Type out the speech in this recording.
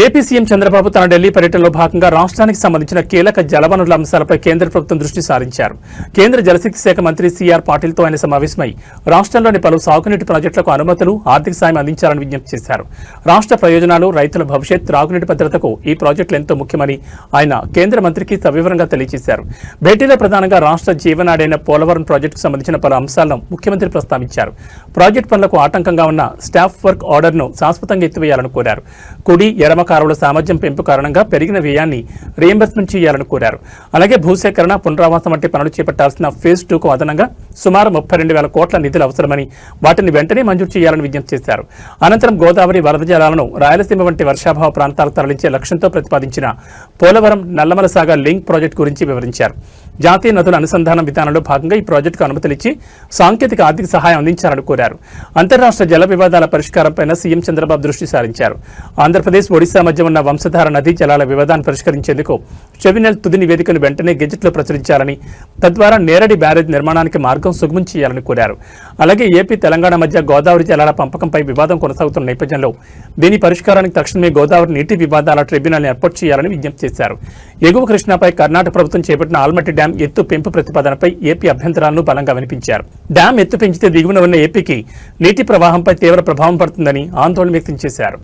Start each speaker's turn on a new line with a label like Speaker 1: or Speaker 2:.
Speaker 1: AP CM Chandrababu తన ఢిల్లీ పర్యటనలో భాగంగా రాష్ట్రానికి సంబంధించిన కీలక జలవనరుల అంశాలపై కేంద్ర ప్రభుత్వం దృష్టి సారించారు. కేంద్ర జలశక్తి శాఖ మంత్రి సిఆర్ పాటిల్తో ఆయన సమావేశమై రాష్ట్రంలోని పలు సాగునీటి ప్రాజెక్టులకు అనుమతులు, ఆర్థిక సాయం అందించాలని విజ్ఞప్తి చేశారు. రాష్ట్ర ప్రయోజనాలు, రైతుల భవిష్యత్, త్రాగునీటి భద్రతకు ఈ ప్రాజెక్టులు ఎంతో ముఖ్యమని ఆయన కేంద్ర మంత్రికి సవివరంగా తెలియజేశారు. భేటీలో ప్రధానంగా రాష్ట్ర జీవనాడైన పోలవరం ప్రాజెక్టుకు సంబంధించిన పలు అంశాలను ముఖ్యమంత్రి ప్రస్తావించారు. ప్రాజెక్టు పనులకు ఆటంకంగా ఉన్న స్టాఫ్ వర్క్ ఆర్డర్ను శాశ్వతంగా ఎత్తివేయాలని కోరారు. కుడి, ఎడమ కాలువల సామర్థ్యం పెంపు కారణంగా పెరిగిన వ్యయాన్ని రీయింబర్స్మెంట్ చేయాలని కోరారు. అలాగే భూసేకరణ, పునరావాసం వంటి పనులు చేపట్టాల్సిన ఫేజ్ 2కు అదనంగా సుమారు 32,000 కోట్ల నిధులు అవసరమని, వాటిని వెంటనే మంజూరు చేయాలని విజ్ఞప్తి చేశారు. అనంతరం గోదావరి వరద జలాలను రాయలసీమ వంటి వర్షాభావ ప్రాంతాలకు తరలించే లక్ష్యంతో ప్రతిపాదించిన పోలవరం నల్లమల సాగర్ లింక్ ప్రాజెక్టు గురించి వివరించారు. జాతీయ నదుల అనుసంధానం విధానంలో భాగంగా ఈ ప్రాజెక్టుకు అనుమతులిచ్చి సాంకేతిక ఆర్థిక సహాయం అందించాలని కోరారు. అంతర్రాష్ట్ర జల వివాదాల పరిష్కారంపై సీఎం చంద్రబాబు దృష్టి సారించారు. ఆంధ్రప్రదేశ్, ఒడిశా మధ్య ఉన్న వంశధార నదీ జలాల వివాదాన్ని పరిష్కరించేందుకు ట్రిబ్యునల్ తుది నివేదికను వెంటనే గెజెట్లో ప్రచురించాలని, తద్వారా నేరడి బ్యారేజ్ నిర్మాణానికి మార్గం సుగమం చేయాలని కోరారు. అలాగే ఏపీ, తెలంగాణ మధ్య గోదావరి జలాల పంపకంపై వివాదం కొనసాగుతున్న నేపథ్యంలో దీని పరిష్కారానికి తక్షణమే గోదావరి నీటి వివాదాల ట్రిబ్యునల్ని ఏర్పాటు చేయాలని విజ్ఞప్తి చేశారు. ఎగువ కృష్ణాపై కర్ణాటక ప్రభుత్వం చేపట్టిన ఆల్మట్టి డ్యాం ఎత్తు పెంపు ప్రతిపాదనపై ఏపీ అభ్యంతరాలను బలంగా వినిపించారు. డ్యాం ఎత్తు పెంచితే దిగువన ఉన్న ఏపీకి నీటి ప్రవాహంపై తీవ్ర ప్రభావం పడుతుందని ఆందోళన వ్యక్తం చేశారు.